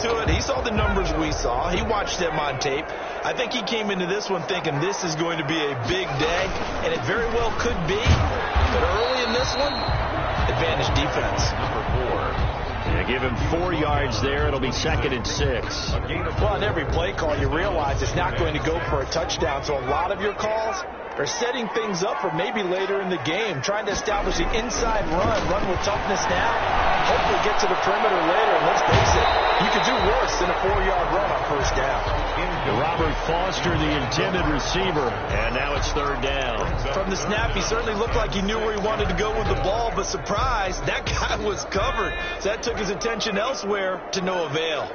into it. He saw the numbers we saw. He watched them on tape. I think he came into this one thinking this is going to be a big day, and it very well could be. But early in this one, advantage defense. Number 4. Yeah, give him 4 yards there. It'll be 2nd and 6. Well, on every play call, you realize it's not going to go for a touchdown. So a lot of your calls are setting things up for maybe later in the game, trying to establish an inside run with toughness now, hopefully get to the perimeter later. And let's face it, you could do worse than a 4-yard run on first down. Robert Foster, the intended receiver, and now it's 3rd down. From the snap, he certainly looked like he knew where he wanted to go with the ball, but surprise, that guy was covered. So that took his attention elsewhere to no avail.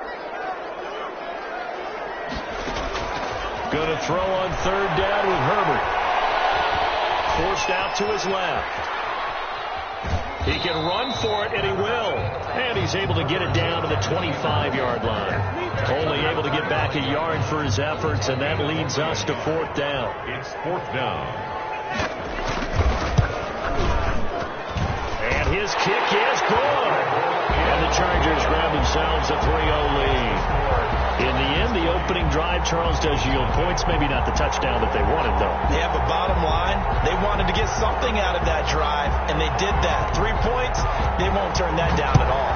Going to throw on 3rd down with Herbert. Forced out to his left. He can run for it, and he will. And he's able to get it down to the 25-yard line. Only able to get back a yard for his efforts, and that leads us to 4th down. It's 4th down. And his kick is good. And the Chargers grab themselves a 3-0 lead. In the end, the opening drive, Charles, does yield points. Maybe not the touchdown that they wanted, though. Yeah, but bottom line, they wanted to get something out of that drive, and they did that. 3 points, they won't turn that down at all.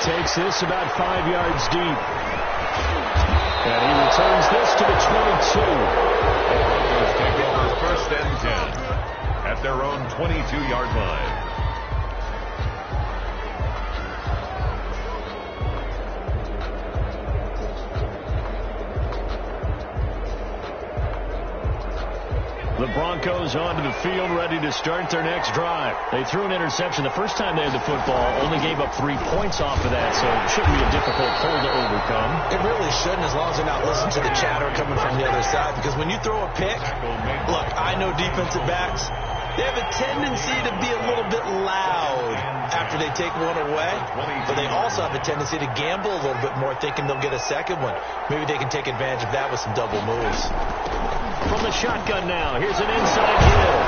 Takes this about 5 yards deep. And he returns this to the 22. Broncos take over 1st and 10 at their own 22-yard line. The Broncos onto the field, ready to start their next drive. They threw an interception the first time they had the football, only gave up 3 points off of that, so it shouldn't be a difficult hole to overcome. It really shouldn't, as long as they're not listening to the chatter coming from the other side, because when you throw a pick, look, I know defensive backs, they have a tendency to be a little bit loud after they take one away, but they also have a tendency to gamble a little bit more, thinking they'll get a second one. Maybe they can take advantage of that with some double moves. From the shotgun now, here's an inside hill.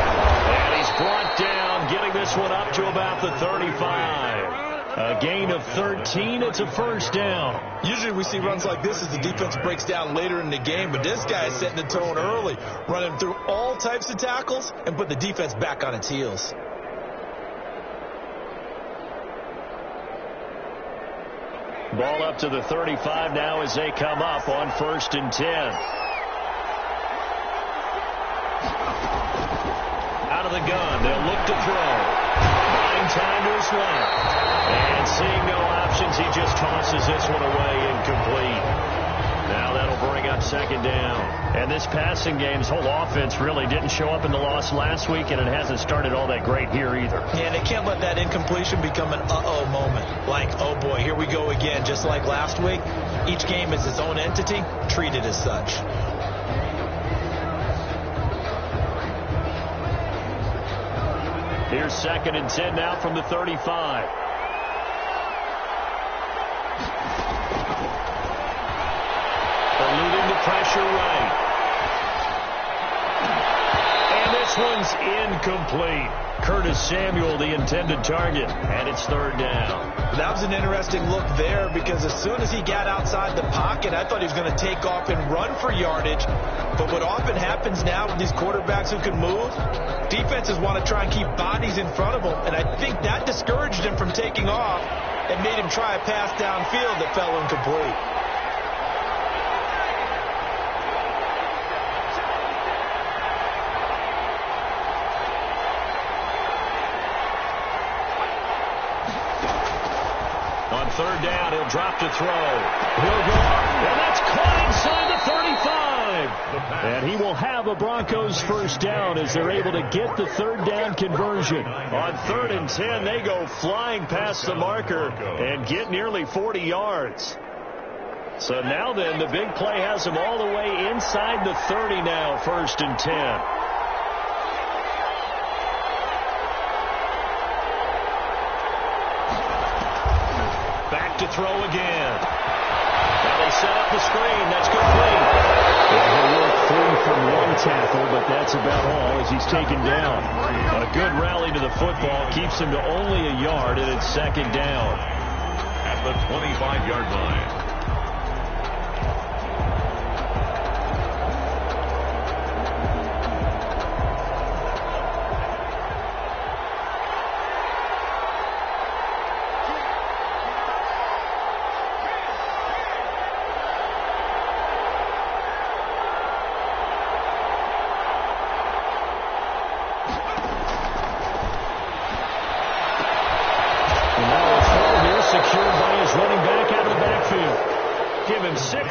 And he's brought down, getting this one up to about the 35. A gain of 13, it's a 1st down. Usually we see runs like this as the defense breaks down later in the game, but this guy is setting the tone early, running through all types of tackles and put the defense back on its heels. Ball up to the 35 now as they come up on 1st and 10. Out of the gun, they'll look to throw. Buying time to his left. And seeing no options, he just tosses this one away incomplete. Now that'll bring up 2nd down. And this passing game's whole offense really didn't show up in the loss last week, and it hasn't started all that great here either. Yeah, they can't let that incompletion become an uh-oh moment. Like, oh boy, here we go again, just like last week. Each game is its own entity, treated as such. Here's 2nd and 10 now from the 35. Alluding to pressure right. And this one's incomplete. Curtis Samuel, the intended target, and it's 3rd down. That was an interesting look there, because as soon as he got outside the pocket, I thought he was going to take off and run for yardage. But what often happens now with these quarterbacks who can move, defenses want to try and keep bodies in front of them, and I think that discouraged him from taking off and made him try a pass downfield that fell incomplete. On 3rd down, he'll drop to throw. He'll go, and that's caught inside the 35. And he will have a Broncos 1st down as they're able to get the 3rd down conversion. On 3rd and 10, they go flying past the marker and get nearly 40 yards. So now then, the big play has them all the way inside the 30 now, 1st and 10. To throw again. Now they set up the screen. That's complete. And he'll work free from one tackle, but that's about all as he's taken down. But a good rally to the football keeps him to only a yard, and it's second down. At the 25-yard line.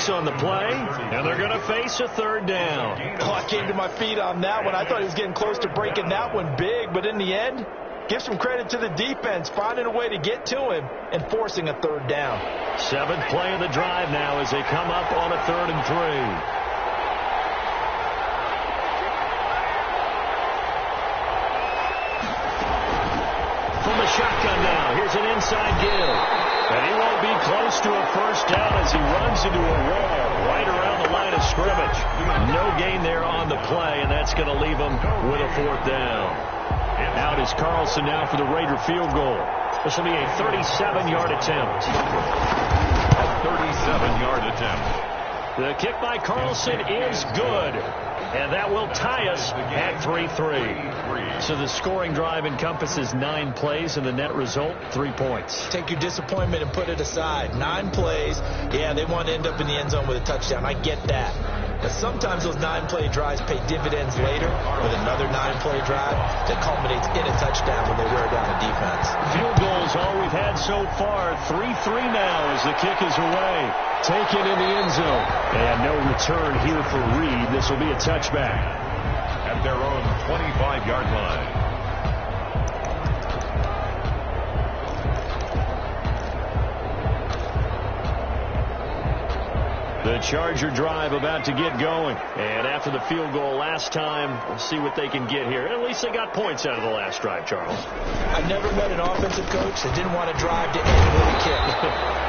On the play, and they're going to face a third down. Oh, I came to my feet on that one. I thought he was getting close to breaking that one big, but in the end, give some credit to the defense, finding a way to get to him and forcing a third down. Seventh play of the drive now as they come up on a 3rd and 3. From the shotgun now, here's an inside give. And he won't be close to a first down as he runs into a wall right around the line of scrimmage. No gain there on the play, and that's going to leave him with a 4th down. Out is Carlson now for the Raider field goal. This will be a 37-yard attempt. A 37-yard attempt. The kick by Carlson is good. And that will tie us at 3-3. So the scoring drive encompasses 9 plays, and the net result, 3 points. Take your disappointment and put it aside. 9 plays. Yeah, they want to end up in the end zone with a touchdown. I get that. But sometimes those 9-play drives pay dividends later with another 9-play drive that culminates in a touchdown when they wear down a defense. Field goal is all we've had so far. 3-3 now as the kick is away. Taken in the end zone. And no return here for Reed. This will be a touchback. At their own 25-yard line. The Charger drive about to get going. And after the field goal last time, we'll see what they can get here. At least they got points out of the last drive, Charles. I've never met an offensive coach that didn't want to drive to end with a kick.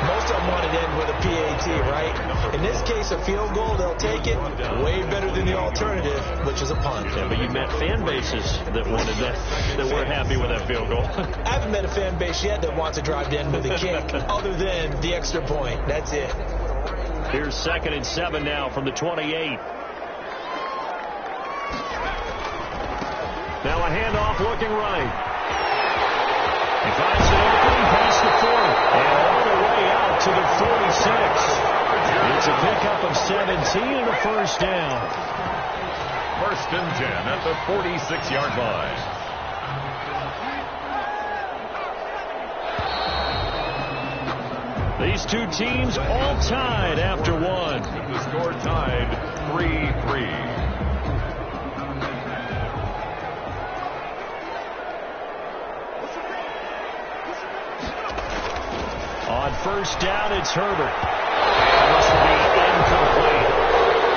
Most of them want to end with a PAT, right? In this case, a field goal, they'll take it. Way better than the alternative, which is a punt. Yeah, but you met fan bases that wanted that weren't happy with that field goal. I haven't met a fan base yet that wants to drive to end with a kick, other than the extra point. That's it. Here's 2nd and 7 now from the 28. Now a handoff looking right. He finds an opening past the 40 and all the way out to the 46. It's a pickup of 17 and a first down. 1st and 10 at the 46-yard line. These two teams all tied after one. The score tied 3-3. On first down, it's Herbert. This will be incomplete.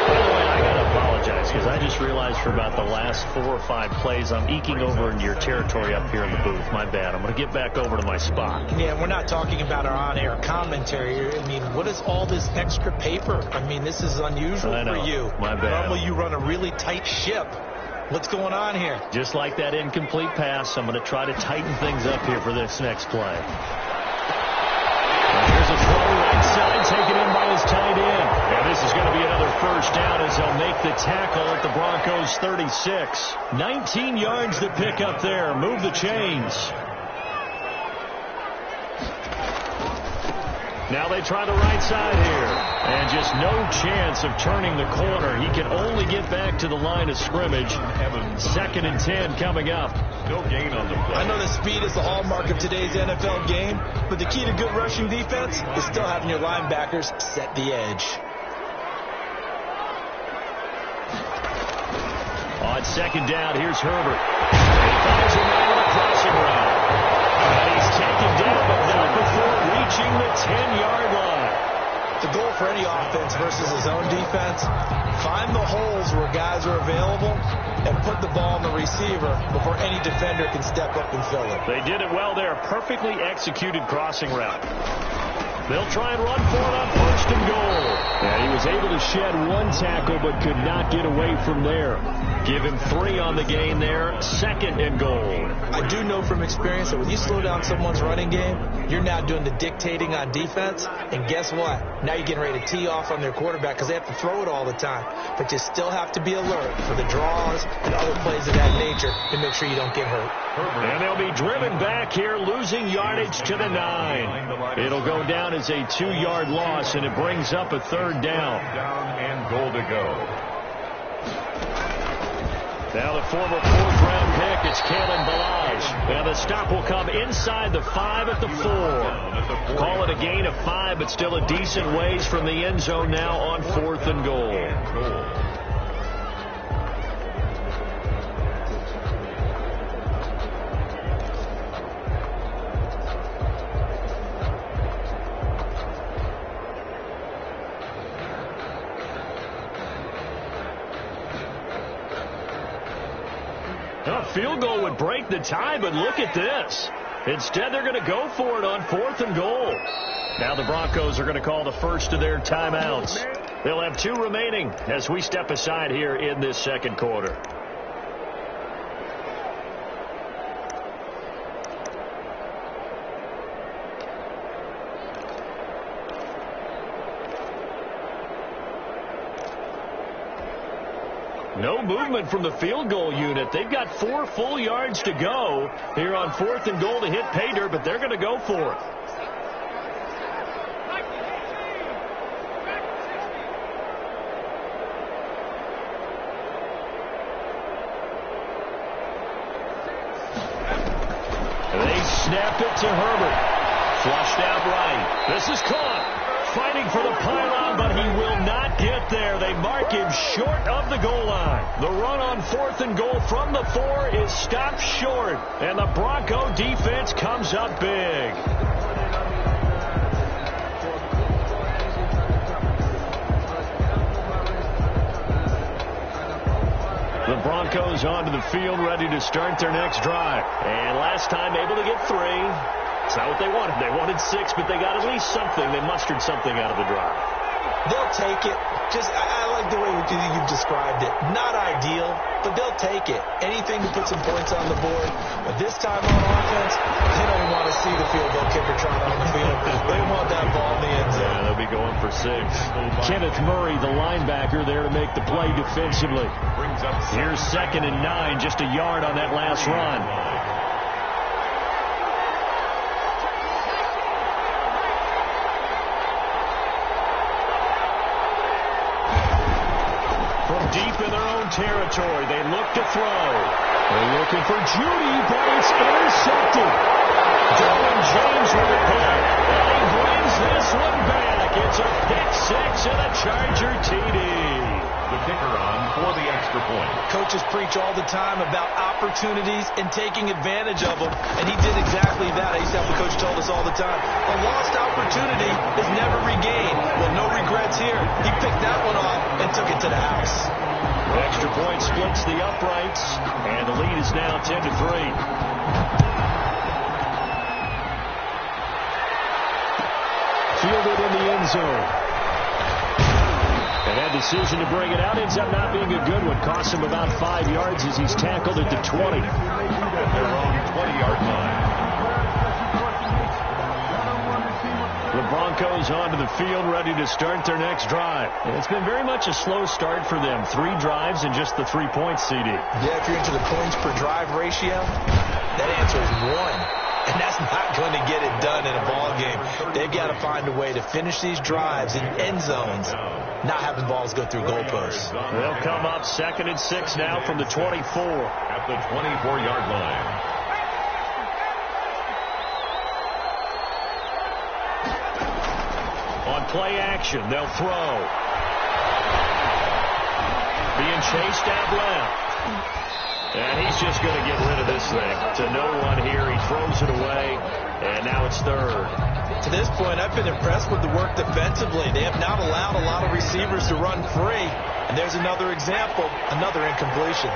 By the way, I got to apologize because I just realized for about the last 4 or 5 plays, I'm eking over into your territory up here in the booth. My bad. I'm going to get back over to my spot. Yeah, we're not talking about our on-air commentary. I mean, what is all this extra paper? I mean, this is unusual for you. My bad. Normally you run a really tight ship. What's going on here? Just like that incomplete pass, I'm going to try to tighten things up here for this next play. Here's a throw right side, taken in by his tight end. And this is going to be another first down as they'll make the tackle at the Broncos' 36. 19 yards to pick up there. Move the chains. Now they try the right side here. And just no chance of turning the corner. He can only get back to the line of scrimmage. 2nd and 10 coming up. No gain on the play. I know the speed is the hallmark of today's NFL game, but the key to good rushing defense is still having your linebackers set the edge. On 2nd down, here's Herbert. He finds a man with a crossing route. And he's taken down, but not before reaching the 10-yard line. The goal for any offense versus his own defense, find the holes where guys are available and put the ball on the receiver before any defender can step up and fill it. They did it well there. Perfectly executed crossing route. They'll try and run for it on first and goal. And he was able to shed one tackle but could not get away from there. Give him 3 on the gain there. Second and goal. I do know from experience that when you slow down someone's running game, you're now doing the dictating on defense. And guess what? Now you're getting ready to tee off on their quarterback because they have to throw it all the time. But you still have to be alert for the draws and other plays of that nature to make sure you don't get hurt. And they'll be driven back here, losing yardage to the 9. It'll go down as a 2-yard loss, and it brings up a third down. Down and goal to go. Now the former 4th-round pick, it's Kalen Balaj. Now the stop will come inside the 5 at the 4. Call it a gain of 5, but still a decent ways from the end zone now on 4th and goal. A field goal would break the tie, but look at this. Instead, they're going to go for it on 4th and goal. Now the Broncos are going to call the first of their timeouts. They'll have 2 remaining as we step aside here in this second quarter. No movement from the field goal unit. They've got 4 full yards to go here on 4th and goal to hit pay dirt, but they're going to go for it. They snap it to Herbert. Flushed out right. This is caught. Fighting for the pylon, but he will not get there. They mark him short of the goal line. The run on 4th and goal from the 4 is stopped short, and the Bronco defense comes up big. The Broncos onto the field, ready to start their next drive. And last time able to get 3. It's not what they wanted. They wanted 6, but they got at least something. They mustered something out of the drive. They'll take it. I like the way you've described it. Not ideal, but they'll take it. Anything to put some points on the board. But this time on offense, they don't want to see the field goal kicker trying on the field. They want that ball in the end zone. Yeah, they'll be going for 6. Kenneth Murray, the linebacker, there to make the play defensively. Here's 2nd and 9, just a yard on that last run. Deep in their own territory, they look to throw. They're looking for Judy, but it's intercepted. Derwin James with a pick, and he brings this one back. It's a pick 6 and a Charger TD. The kicker on for the extra point. Coaches preach all the time about opportunities and taking advantage of them, and he did exactly that. I used to have the coach told us all the time, a lost opportunity is never regained. Well, no regrets here. He picked that one off and took it to the house. The extra point splits the uprights, and the lead is now 10-3. Fielded in the end zone. And that decision to bring it out ends up not being a good one. Costs him about 5 yards as he's tackled at the 20. At their own 20-yard line. The Broncos onto the field, ready to start their next drive. And it's been very much a slow start for them. 3 drives and just the 3 points, CD. Yeah, if you're into the points per drive ratio, that answer is 1. And that's not going to get it done in a ball game. They've got to find a way to finish these drives in end zones, not having balls go through goalposts. They'll come up 2nd and 6 now from the 24. At the 24-yard line. On play action, they'll throw. Being chased out left. And he's just going to get rid of this thing. To no one here. He throws it away. And now it's 3rd. To this point, I've been impressed with the work defensively. They have not allowed a lot of receivers to run free. And there's another example, another incompletion.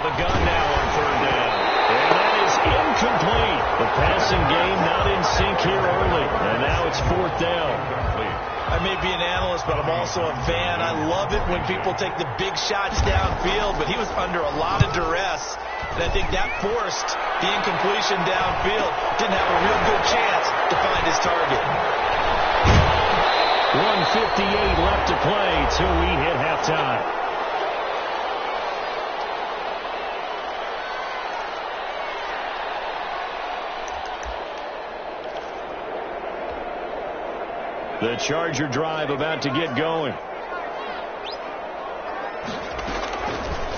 the gun now on third down. And that is incomplete. The passing game not in sync here early. And now it's fourth down. I may be an analyst, but I'm also a fan. I love it when people take the big shots downfield, but he was under a lot of duress. And I think that forced the incompletion downfield. Didn't have a real good chance to find his target. 1:58 left to play till we hit halftime. The Charger drive about to get going.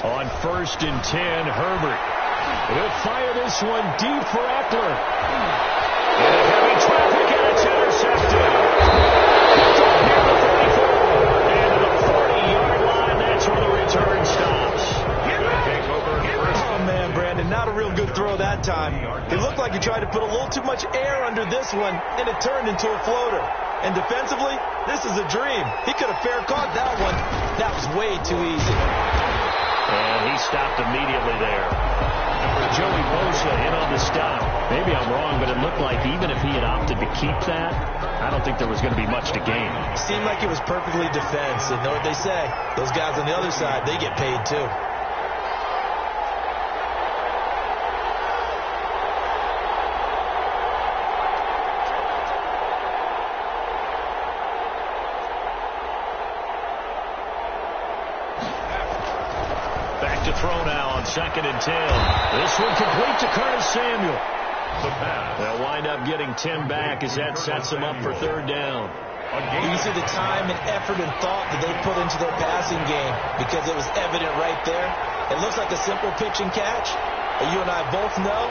On 1st and 10, Herbert. He'll fire this one deep for Eckler. And a heavy traffic, and it's intercepted. Near the 34. And to the 40-yard line, that's where the return stops. Oh, man, Brandon, not a real good throw that time. It looked like he tried to put a little too much air under this one, and it turned into a floater. And defensively, this is a dream. He could have fair caught that one. That was way too easy. And he stopped immediately there. Joey Bosa in on the stop. Maybe I'm wrong, but it looked like even if he had opted to keep that, I don't think there was going to be much to gain. Seemed like it was perfectly defense. And know what they say? Those guys on the other side, they get paid too. To throw now on 2nd and 10. This one complete to Curtis Samuel. They'll wind up getting 10 back as that sets them up for 3rd down. You see the time and effort and thought that they put into their passing game because it was evident right there. It looks like a simple pitch and catch, but you and I both know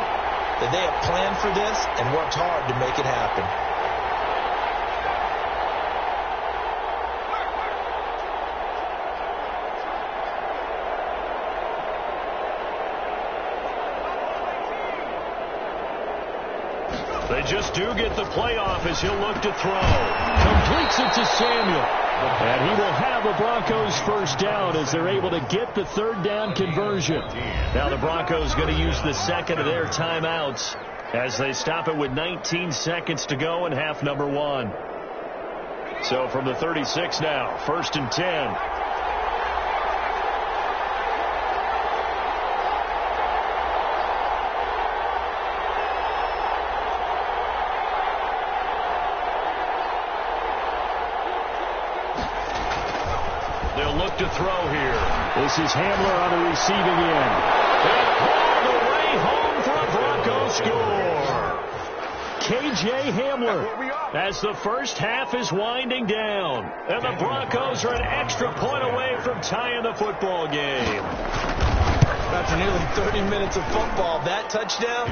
that they have planned for this and worked hard to make it happen. They just do get the playoff as he'll look to throw. Completes it to Samuel. And he will have a Broncos 1st down as they're able to get the 3rd down conversion. Now the Broncos going to use the 2nd of their timeouts as they stop it with 19 seconds to go in half number 1. So from the 36 now, 1st and 10. To throw here. This is Hamler on the receiving end. And all the way home for a Broncos score. KJ Hamler as the first half is winding down. And the Broncos are an extra point away from tying the football game. After nearly 30 minutes of football, that touchdown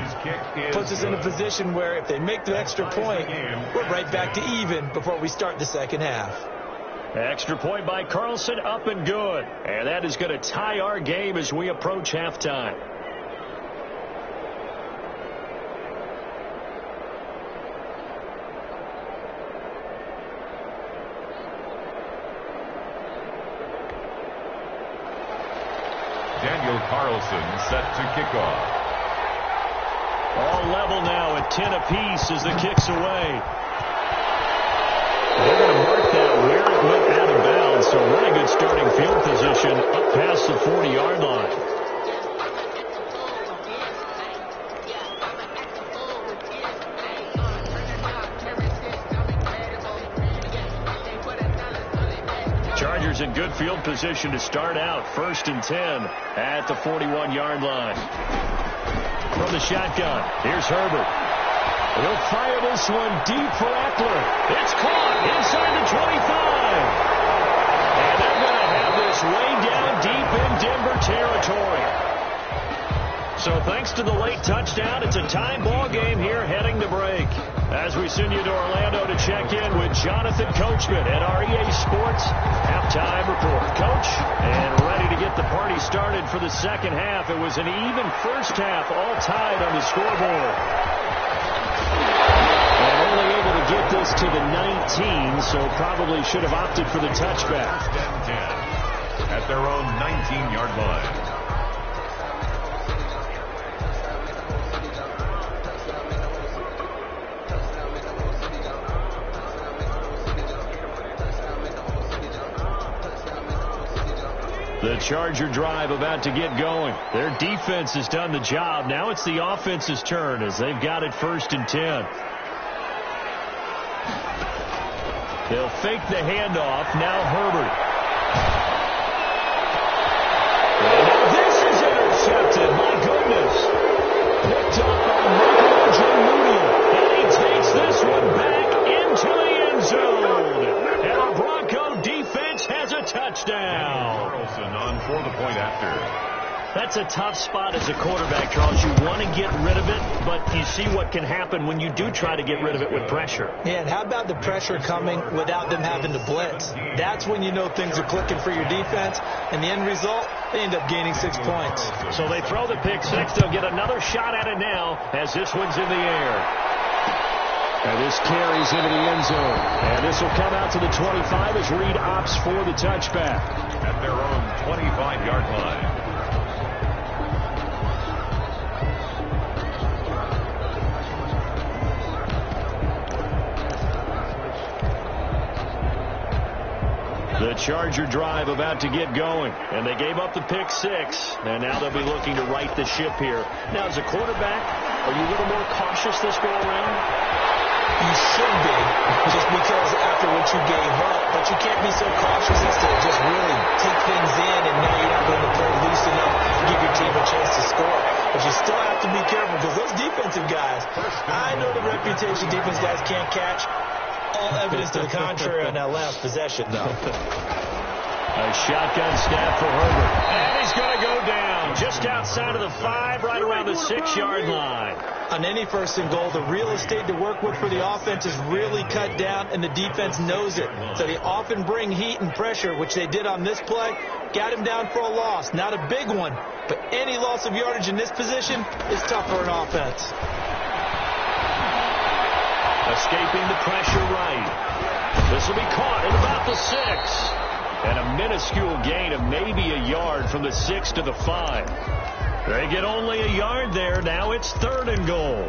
puts us in a position where if they make the extra point, we're right back to even before we start the 2nd half. Extra point by Carlson, up and good. And that is going to tie our game as we approach halftime. Daniel Carlson set to kick off. All level now at 10 apiece as the kick's away. They're going to mark that where it went out of bounds, so really good starting field position up past the 40-yard line. Chargers in good field position to start out. 1st and 10 at the 41-yard line. From the shotgun, here's Herbert. He'll fire this one deep for Eckler. It's caught inside the 25. And they're going to have this way down deep in Denver territory. So thanks to the late touchdown, it's a tie ball game here heading to break. As we send you to Orlando to check in with Jonathan Coachman at our EA Sports halftime report. Coach, and ready to get the party started for the 2nd half. It was an even first half, all tied on the scoreboard. And only able to get this to the 19, so probably should have opted for the touchback. At their own 19-yard line. The Charger drive about to get going. Their defense has done the job. Now it's the offense's turn as they've got it 1st and 10. They'll fake the handoff. Now Herbert. And this is intercepted. My goodness. Picked up by Michael J. And he takes this one back into the end zone. And our Bronco defense has a touchdown. Carlson on for the point after. That's a tough spot as a quarterback, Charles. You want to get rid of it, but you see what can happen when you do try to get rid of it with pressure. Yeah, and how about the pressure coming without them having to blitz? That's when you know things are clicking for your defense, and the end result, they end up gaining 6 points. So they throw the pick six. They'll get another shot at it now as this one's in the air. And this carries into the end zone. And this will come out to the 25 as Reed opts for the touchback. At their own 25-yard line. The Charger drive about to get going. And they gave up the pick six. And now they'll be looking to right the ship here. Now, as a quarterback, are you a little more cautious this go around? You should be, just because after what you gave up. But you can't be so cautious as to just really take things in and know you're not going to play loose enough to give your team a chance to score. But you still have to be careful because those defensive guys, I know the reputation defense guys can't catch. All evidence to the contrary on that last possession, though. A shotgun snap for Herbert. And he's going to go down just outside of the 5, right around the 6-yard line. On any 1st and goal, the real estate to work with for the offense is really cut down, and the defense knows it. So they often bring heat and pressure, which they did on this play. Got him down for a loss. Not a big one, but any loss of yardage in this position is tough for an offense. Escaping the pressure right. This will be caught at about the 6. And a minuscule gain of maybe a yard from the 6 to the 5. They get only a yard there. Now it's 3rd and goal.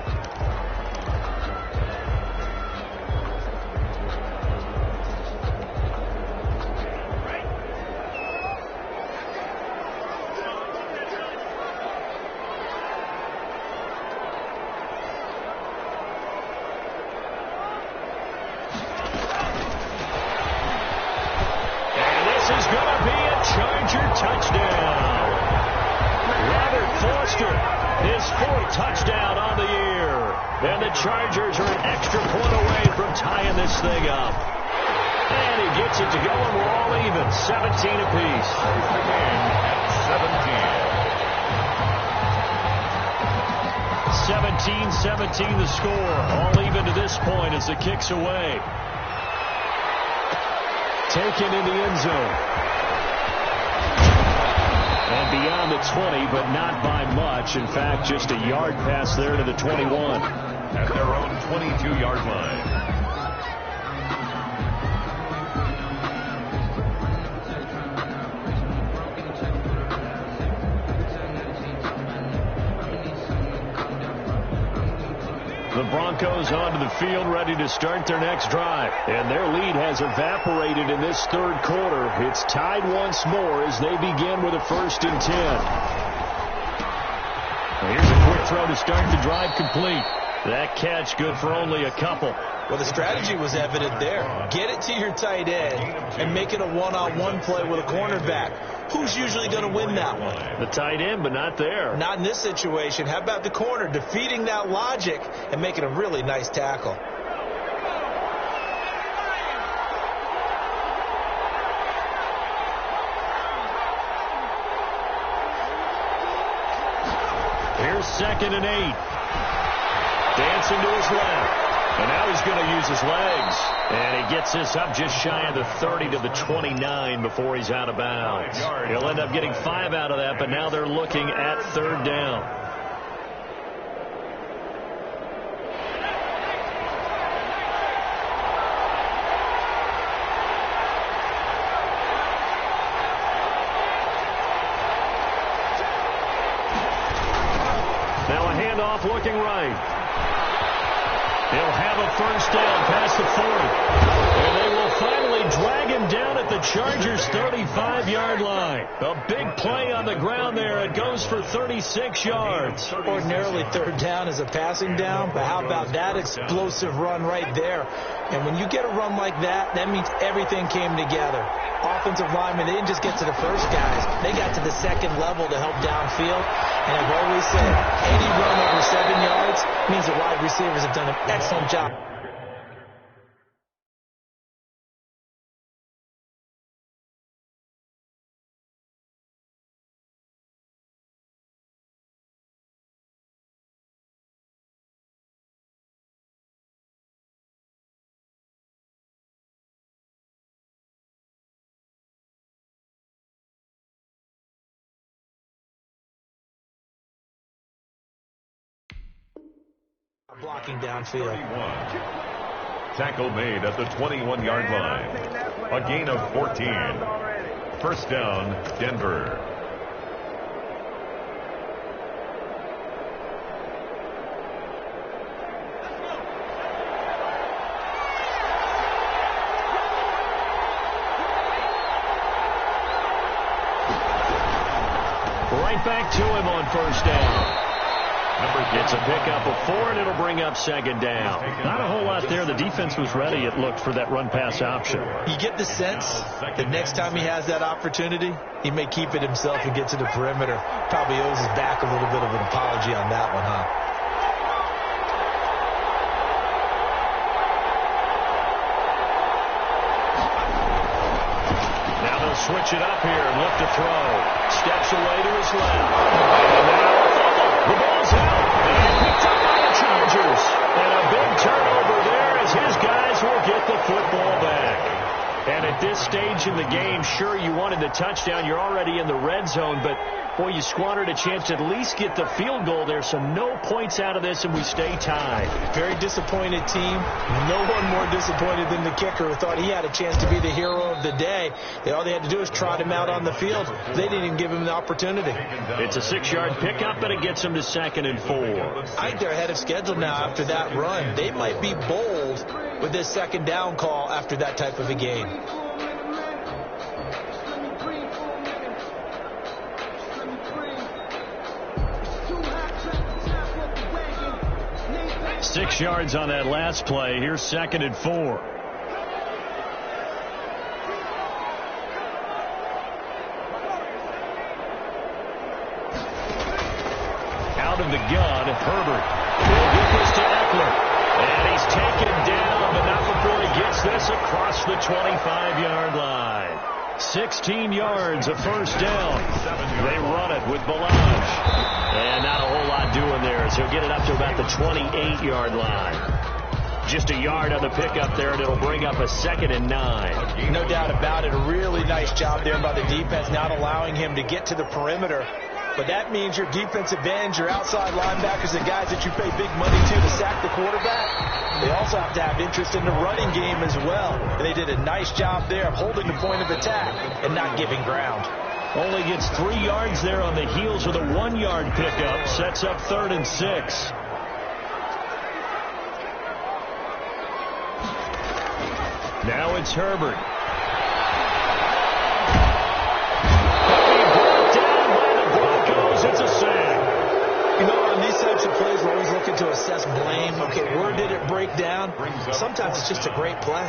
Touchdown on the year. And the Chargers are an extra point away from tying this thing up. And he gets it to go, and we're all even. 17 apiece. The game at 17. 17-17 the score. All even to this point as the kick's away. Taken in the end zone. And beyond the 20, but not by much. In fact, just a yard pass there to the 21. At their own 22-yard line. The Broncos onto the field, ready to start their next drive. And their lead has evaporated in this 3rd quarter. It's tied once more as they begin with a 1st and 10. Well, here's a quick throw to start the drive complete. That catch good for only a couple. Well, the strategy was evident there. Get it to your tight end and make it a one-on-one play with a cornerback. Who's usually going to win that one? The tight end, but not there. Not in this situation. How about the corner defeating that logic and making a really nice tackle? Here's 2nd and 8. Dancing to his left. And now he's going to use his legs. And he gets this up just shy of the 30 to the 29 before he's out of bounds. He'll end up getting 5 out of that, but now they're looking at 3rd down. Now a handoff looking right. They'll have a 1st down past the 40. And they will finally drag him down at the Chargers' 35-yard line. A big play on the ground there. It goes for 36 yards. Ordinarily, third down is a passing down, but how about that explosive run right there? And when you get a run like that, that means everything came together. Offensive linemen, they didn't just get to the first guys. They got to the second level to help downfield. And I've always said, any run over 7 yards means the wide receivers have done an excellent job. Blocking downfield. 31. Tackle made at the 21-yard line. A gain of 14. First down, Denver. Right back to him on first down. It's a pickup of 4, and it'll bring up second down. Not a whole lot there. The defense was ready, it looked, for that run-pass option. You get the sense that next time he has that opportunity, he may keep it himself and get to the perimeter. Probably owes his back a little bit of an apology on that one, huh? Now they'll switch it up here and look to throw. Steps away to his left. And now the ball's out, and picked up by the Chargers. And a big turnover there as his guys will get the football back. And at this stage in the game, sure, you wanted the touchdown. You're already in the red zone, but, boy, you squandered a chance to at least get the field goal there, so no points out of this, and we stay tied. Very disappointed team. No one more disappointed than the kicker, who thought he had a chance to be the hero of the day. All they had to do was trot him out on the field. They didn't even give him the opportunity. It's a 6-yard pickup, and it gets him to 2nd and 4. I think they're ahead of schedule now after that run. They might be bold with this second down call after that type of a game. Six yards on that last play. Here's 2nd and 4. Out of the gun, Herbert. He'll get this to Eckler. And he's taken down, but not before he gets this across the 25-yard line. 16 yards, a first down. They run it with Balaj. And not a whole lot doing there, so he'll get it up to about the 28-yard line. Just a yard on the pickup there, and it'll bring up a 2nd and 9. No doubt about it. A really nice job there by the defense, not allowing him to get to the perimeter. But that means your defensive ends, your outside linebackers, the guys that you pay big money to sack the quarterback, they also have to have interest in the running game as well. And they did a nice job there of holding the point of attack and not giving ground. Only gets 3 yards there on the heels of the 1-yard pickup. Sets up 3rd and 6. Now it's Herbert. Brought down by the Broncos. It's a sack. You know, on these types of plays, we're always looking to assess blame. Okay, where did it break down? Sometimes it's just a great play.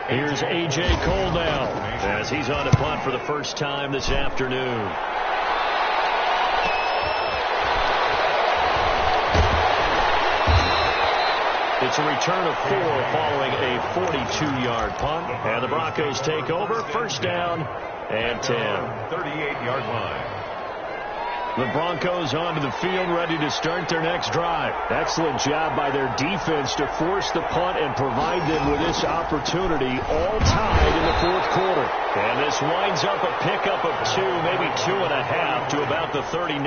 Here's A.J. Cole now as he's on a punt for the first time this afternoon. It's a return of 4 following a 42-yard punt. And the Broncos take over. First down and 10. 38-yard line. The Broncos onto the field, ready to start their next drive. Excellent job by their defense to force the punt and provide them with this opportunity, all tied in the 4th quarter. And this winds up a pickup of 2, maybe 2.5 to about the 39.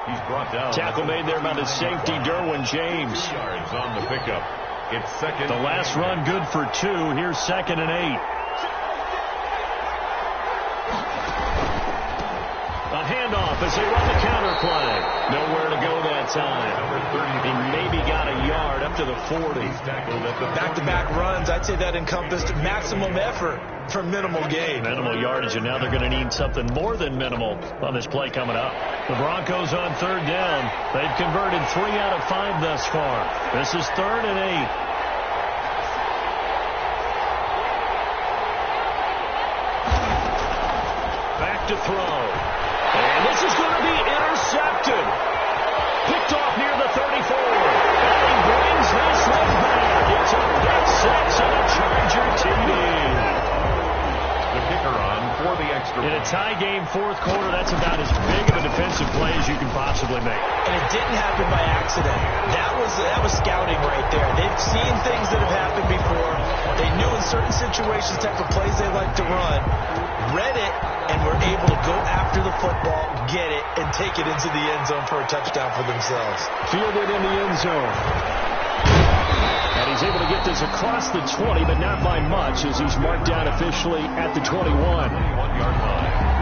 He's brought down. Tackle made there by the safety, Derwin James. 2 yards on the pickup. It's 2nd. The last run good for 2. Here's 2nd and 8. A handoff handoff as they run the counter play. Nowhere to go that time. He maybe got a yard up to the 40. Back-to-back runs, I'd say that encompassed maximum effort for minimal gain. Minimal yardage, and now they're going to need something more than minimal on this play coming up. The Broncos on third down. They've converted 3 out of 5 thus far. This is 3rd and 8. To throw. And this is going to be intercepted. Picked off near the 34. And he brings this one back. It's a pick 6 and a Charger TD. The kicker on for the extra In a tie game, 4th quarter, that's about as big of a defensive play as you can possibly make. And it didn't happen by accident. That was scouting right there. They've seen things that have happened before. They knew in certain situations type of plays they like to run. Read it, and were able to go after the football, get it, and take it into the end zone for a touchdown for themselves. Fielded in the end zone. And he's able to get this across the 20, but not by much, as he's marked down officially at the 21. 21-yard line.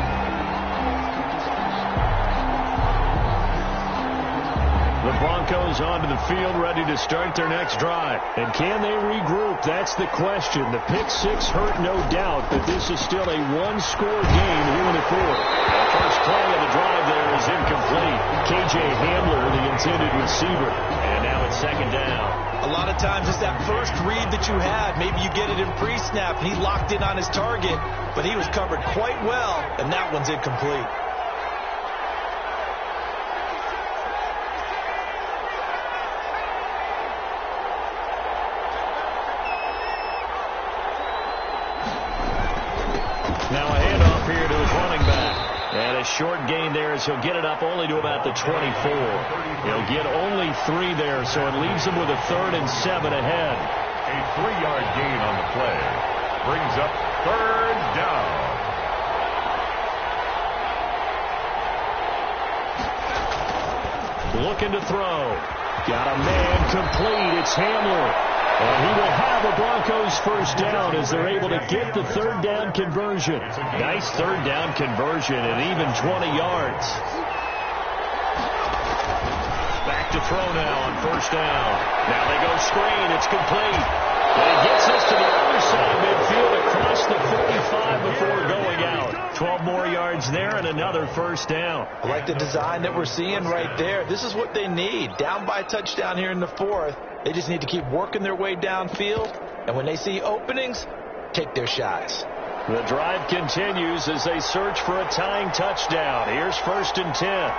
The Broncos onto the field, ready to start their next drive. And can they regroup? That's the question. The pick 6 hurt, no doubt, but this is still a one-score game here in the 4th. The first play of the drive there is incomplete. K.J. Hamler, the intended receiver. And now it's 2nd down. A lot of times it's that first read that you had. Maybe you get it in pre-snap, and he locked in on his target, but he was covered quite well, and that one's incomplete. Now a handoff here to his running back. And a short gain there as he'll get it up only to about the 24. He'll get only 3 there, so it leaves him with a 3rd and 7 ahead. A 3-yard gain on the play brings up 3rd down. Looking to throw. Got a man complete. It's Hamler. And he will have a Broncos first down as they're able to get the 3rd down conversion. Nice 3rd down conversion at even 20 yards. Back to throw now on 1st down. Now they go screen. It's complete. And he gets this to the other side of midfield across the 45 before going out. 12 more yards there and another 1st down. I like the design that we're seeing right there. This is what they need. Down by a touchdown here in the 4th. They just need to keep working their way downfield, and when they see openings, take their shots. The drive continues as they search for a tying touchdown. Here's 1st and 10.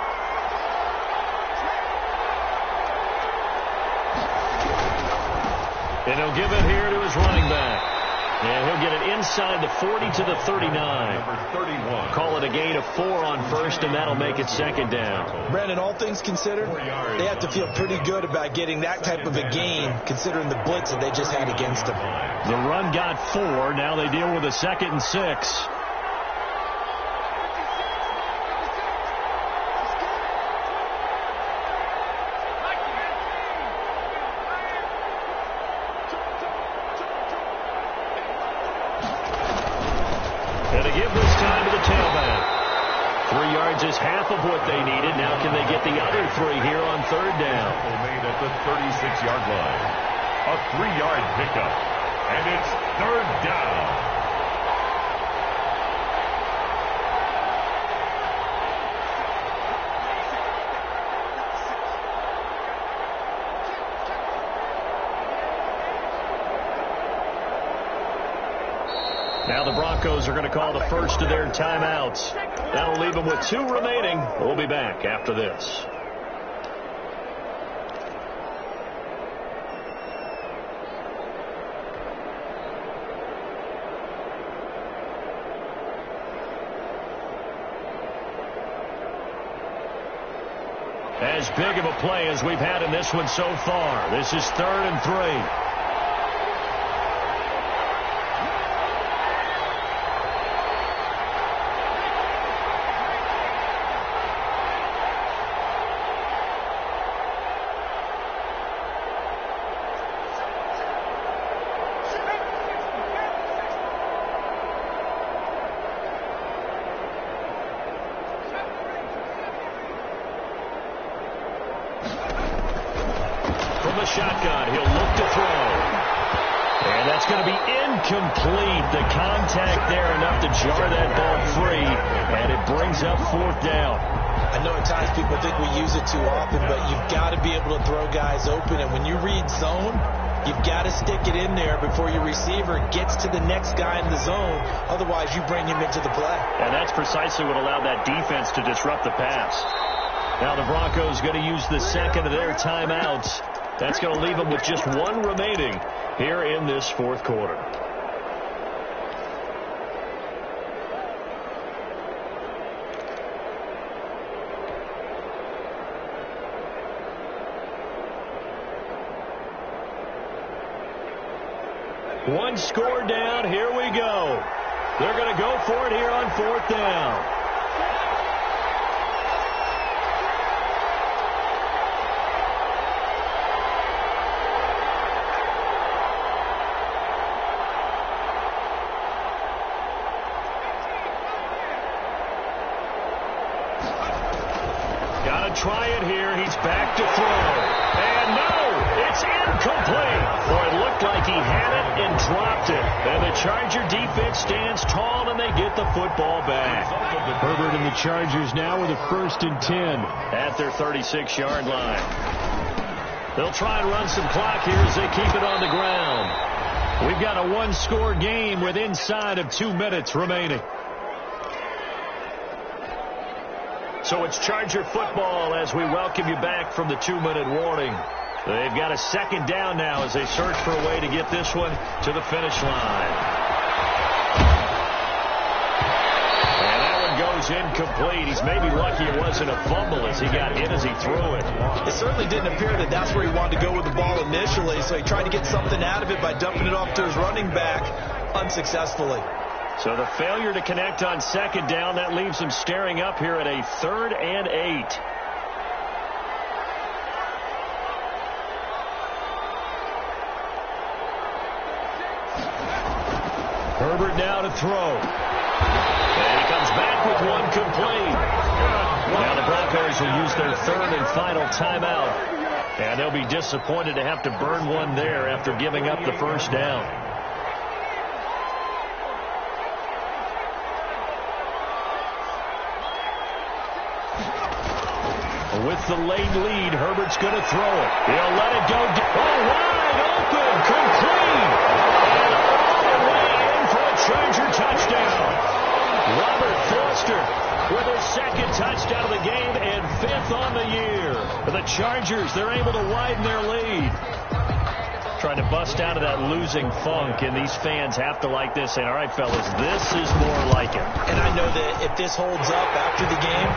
And he'll give it here to his running back. And he'll get it inside the 40 to the 39. Number 31. Call it a gain of 4 on 1st, and that'll make it 2nd down. Brandon, all things considered, they have to feel pretty good about getting that type of a gain, considering the blitz that they just had against them. The run got 4. Now they deal with a 2nd and 6. And to give this time to the tailback. 3 yards is half of what they needed. Now can they get the other 3 here on 3rd down? Made at the 36-yard line. A 3-yard pickup. And it's 3rd down. Now the Broncos are going to call the first of their timeouts. That'll leave them with 2 remaining. We'll be back after this. As big of a play as we've had in this one so far. This is 3rd and 3. the shotgun. He'll look to throw. And that's going to be incomplete. The contact there enough to jar that ball free, and it brings up 4th down. I know at times people think we use it too often, but you've got to be able to throw guys open. And when you read zone, you've got to stick it in there before your receiver gets to the next guy in the zone. Otherwise, you bring him into the play. And that's precisely what allowed that defense to disrupt the pass. Now the Broncos going to use the second of their timeouts. That's going to leave them with just one remaining here in this 4th quarter. One score down. Here we go. They're going to go for it here on 4th down. Got to try it here. He's back to throw. And no, it's incomplete. Boy, it looked like he had it and dropped it. And the Charger defense stands tall, and they get the football back. Herbert and the Chargers now with a 1st and 10 at their 36-yard line. They'll try and run some clock here as they keep it on the ground. We've got a one-score game with inside of 2 minutes remaining. So it's Charger football as we welcome you back from the 2-minute warning. They've got a 2nd down now as they search for a way to get this one to the finish line. And that one goes incomplete. He's maybe lucky it wasn't a fumble as he got hit as he threw it. It certainly didn't appear that that's where he wanted to go with the ball initially, so he tried to get something out of it by dumping it off to his running back unsuccessfully. So the failure to connect on 2nd down, that leaves him staring up here at a 3rd and 8. Herbert now to throw. And he comes back with one complete. Now the Broncos will use their 3rd and final timeout. And they'll be disappointed to have to burn one there after giving up the 1st down. With the late lead, Herbert's going to throw it. He'll let it go. Oh, wide open, complete. And all the way in for a Charger touchdown. Robert Foster with his 2nd touchdown of the game and 5th on the year. The Chargers, they're able to widen their lead. Trying to bust out of that losing funk, and these fans have to like this. Saying, all right, fellas, this is more like it. And I know that if this holds up after the game,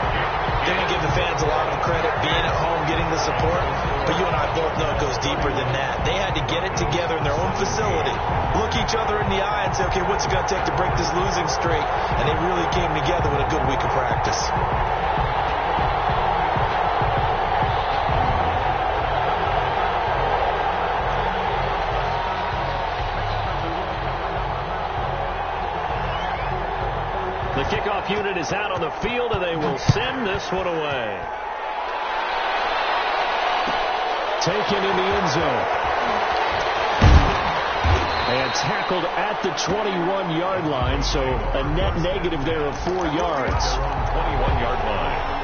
they're going to give the fans a lot of credit being at home, getting the support. But you and I both know it goes deeper than that. They had to get it together in their own facility, look each other in the eye and say, okay, what's it going to take to break this losing streak? And they really came together with a good week of practice. The kickoff unit is out on the field, and they will send this one away. Taken in the end zone. And tackled at the 21-yard line, so a net negative there of 4 yards. 21-yard line.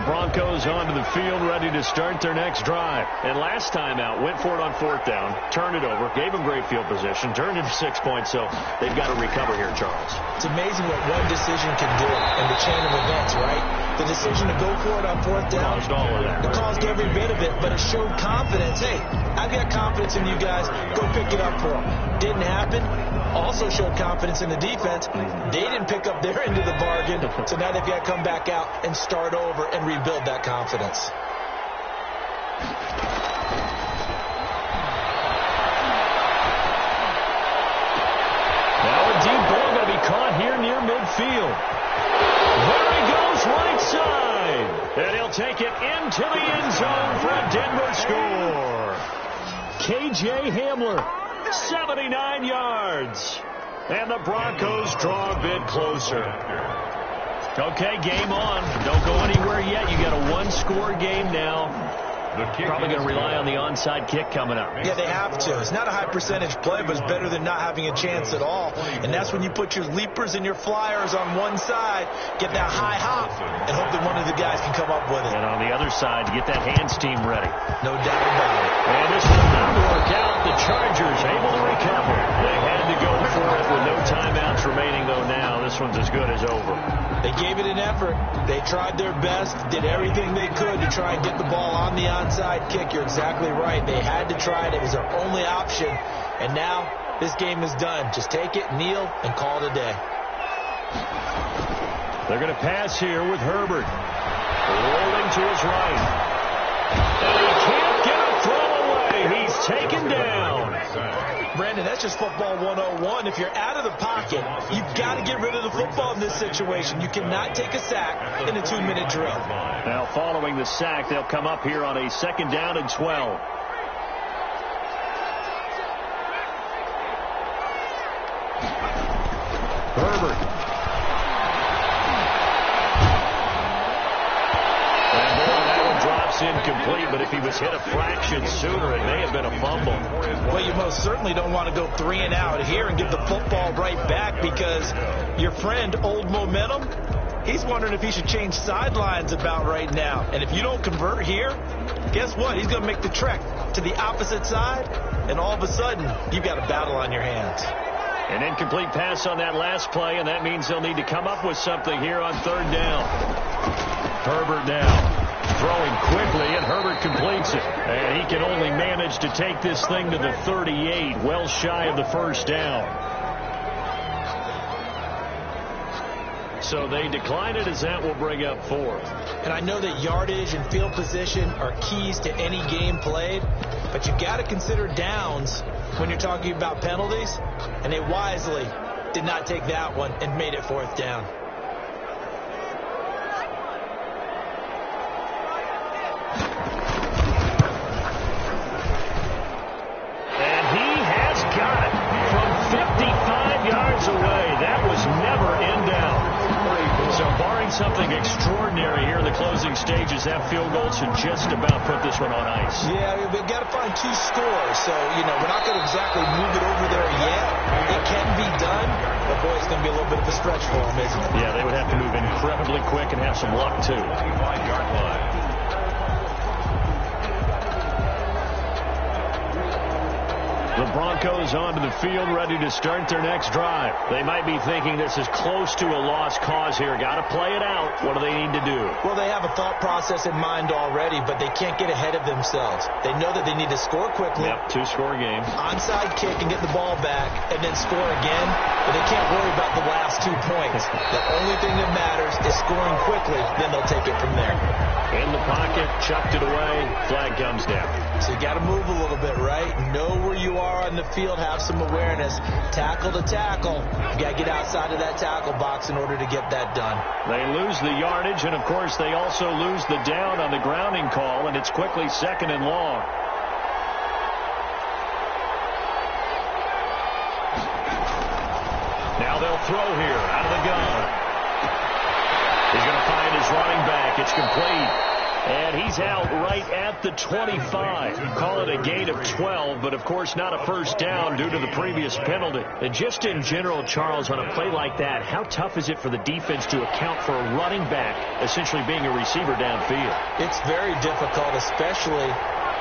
Broncos onto the field, ready to start their next drive. And last time out, went for it on 4th down, turned it over, gave them great field position, turned it to 6 points, so they've got to recover here, Charles. It's amazing what one decision can do in the chain of events, right? The decision to go for it on 4th down. Caused all of that. It caused every bit of it, but it showed confidence. Hey, I've got confidence in you guys. Go pick it up for them. Didn't happen. Also showed confidence in the defense. They didn't pick up their end of the bargain, so now they've got to come back out and start over and rebuild that confidence. Now a deep ball going to be caught here near midfield. There he goes, right side. And he'll take it into the end zone for a Denver score. K.J. Hamler, 79 yards. And the Broncos draw a bit closer. Okay, game on. Don't go anywhere yet. You got a one-score game now. Probably going to rely on the onside kick coming up. Yeah, they have to. It's not a high percentage play, but it's better than not having a chance at all. And that's when you put your leapers and your flyers on one side, get that high hop, and hope that one of the guys can come up with it. And on the other side, to get that hands team ready. No doubt about it. And this will not work out. The Chargers able to recover. They had to go for it with no timeouts remaining, though now. This one's as good as over. They gave it an effort. They tried their best, did everything they could to try and get the ball on the onside kick. You're exactly right. They had to try it. It was their only option. And now this game is done. Just take it, kneel, and call it a day. They're going to pass here with Herbert. Rolling to his right. And he can't get a throw away. He's taken down. Brandon, that's just football 101. If you're out of the pocket, you've got to get rid of the football in this situation. You cannot take a sack in a 2-minute drill. Now, following the sack, they'll come up here on a 2nd down and 12. Herbert. Incomplete, but if he was hit a fraction sooner, it may have been a fumble. Well, you most certainly don't want to go 3 and out here and give the football right back, because your friend, Old Momentum, he's wondering if he should change sidelines about right now. And if you don't convert here, guess what? He's going to make the trek to the opposite side, and all of a sudden, you've got a battle on your hands. An incomplete pass on that last play, and that means they'll need to come up with something here on 3rd down. Herbert now. Throwing quickly, and Herbert completes it. And he can only manage to take this thing to the 38, well shy of the 1st down. So they decline it, as that will bring up 4th. And I know that yardage and field position are keys to any game played, but you got to consider downs when you're talking about penalties, and they wisely did not take that one and made it 4th down. Something extraordinary here in the closing stages. That field goal should just about put this one on ice. Yeah, we've got to find 2 scores. So, you know, we're not going to exactly move it over there yet. It can be done, but boy, it's going to be a little bit of a stretch for them, isn't it? Yeah, they would have to move incredibly quick and have some luck, too. 25-yard line. The Broncos onto the field, ready to start their next drive. They might be thinking this is close to a lost cause here. Got to play it out. What do they need to do? Well, they have a thought process in mind already, but they can't get ahead of themselves. They know that they need to score quickly. Yep, 2-score game. Onside kick and get the ball back, and then score again. But they can't worry about the last 2 points. The only thing that matters is scoring quickly. Then they'll take it from there. In the pocket, chucked it away. Flag comes down. So you got to move a little bit, right? Know where you are on the field. Have some awareness. Tackle to tackle. You got to get outside of that tackle box in order to get that done. They lose the yardage, and of course they also lose the down on the grounding call, and it's quickly 2nd and long. Now they'll throw here out of the gun. He's going to find his running back. It's complete. And he's out right at the 25. Call it a gain of 12, but of course not a 1st down due to the previous penalty. And just in general, Charles, on a play like that, how tough is it for the defense to account for a running back essentially being a receiver downfield? It's very difficult, especially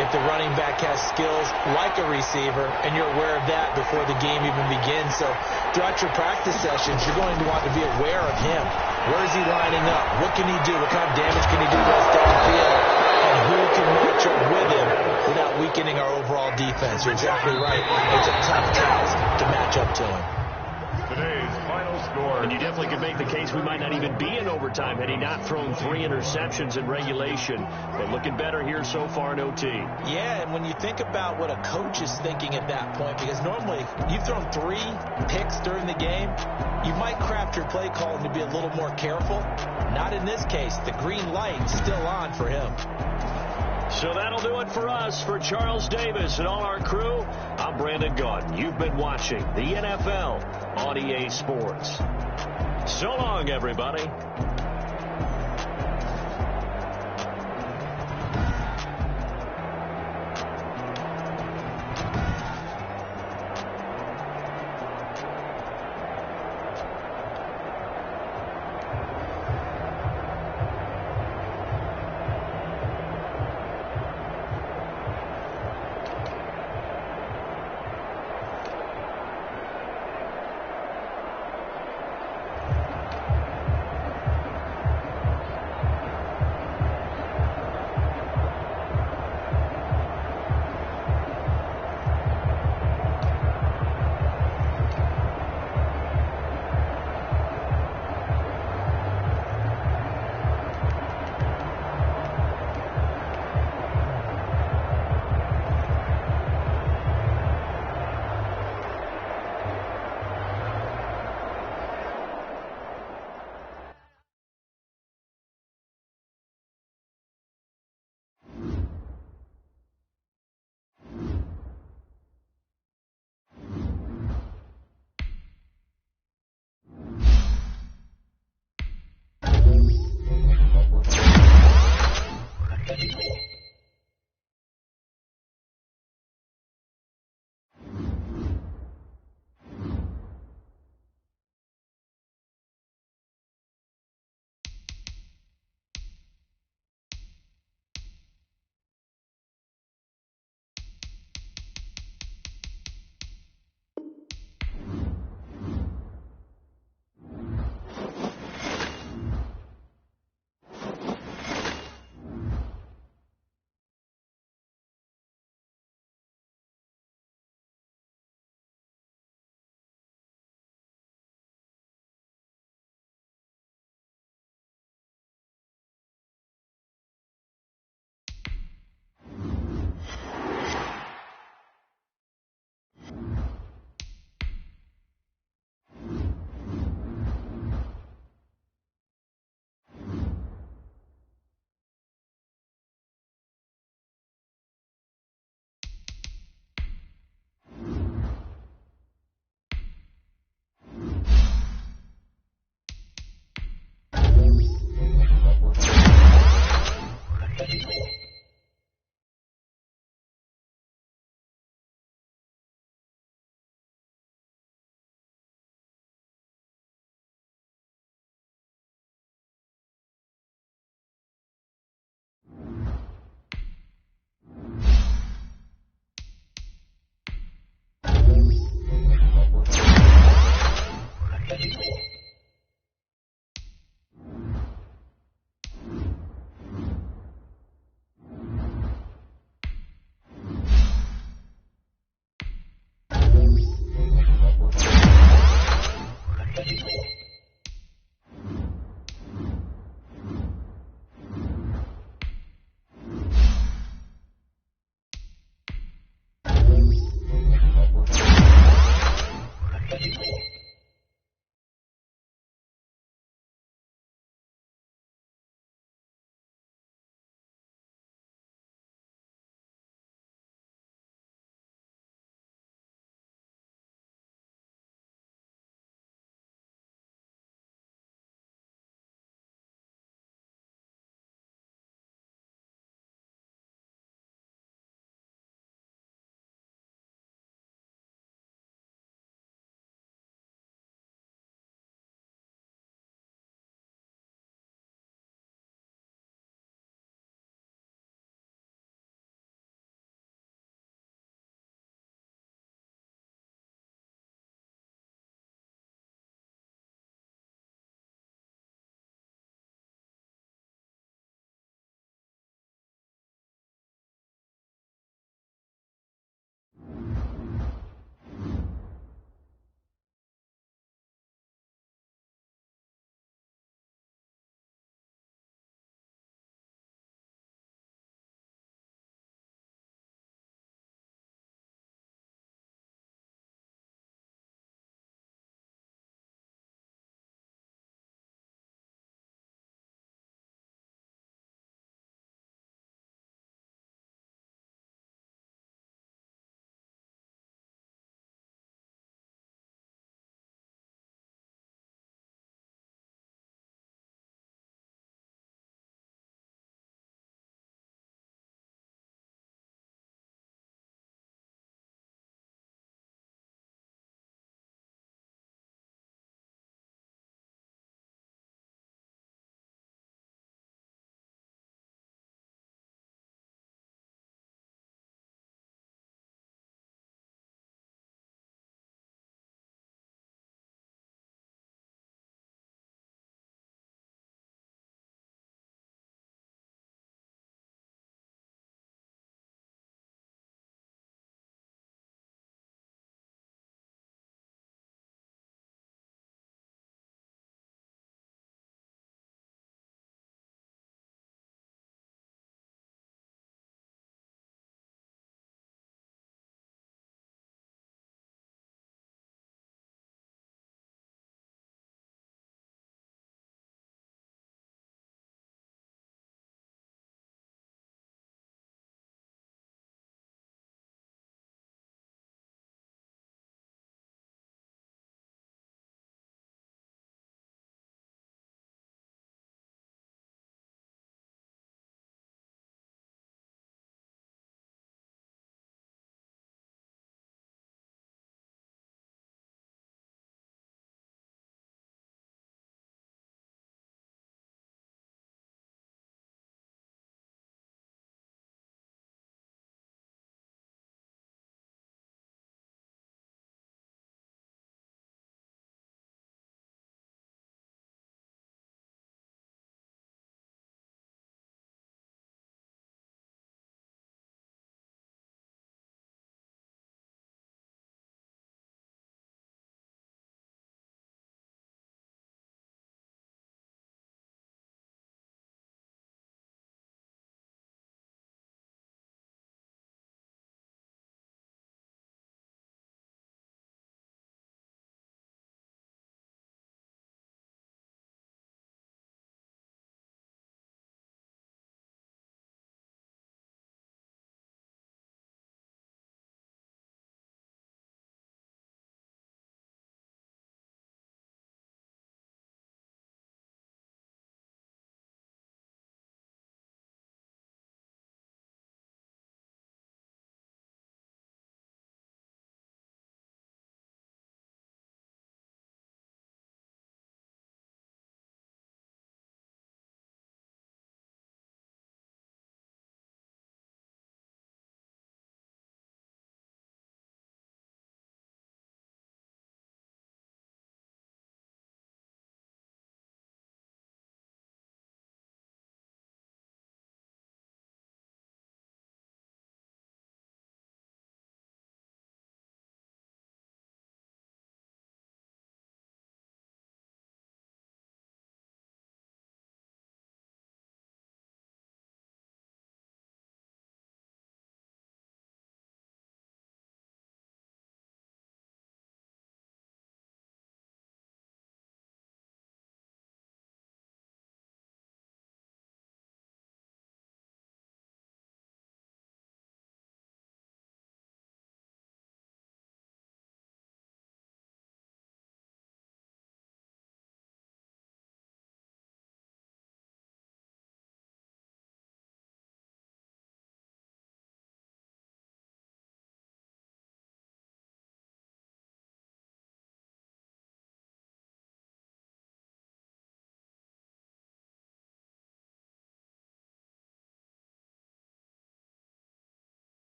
if the running back has skills like a receiver, and you're aware of that before the game even begins. So throughout your practice sessions, you're going to want to be aware of him. Where is he lining up? What can he do? What kind of damage can he do to us downfield? And who can match up with him without weakening our overall defense? You're exactly right. It's a tough task to match up to him. Today's final score. And you definitely could make the case we might not even be in overtime had he not thrown 3 interceptions in regulation. But looking better here so far in OT. Yeah, and when you think about what a coach is thinking at that point, because normally you've thrown 3 picks during the game, you might craft your play calling to be a little more careful. Not in this case. The green light's still on for him. So that'll do it for us. For Charles Davis and all our crew, I'm Brandon Gaudin. You've been watching the NFL on EA Sports. So long, everybody.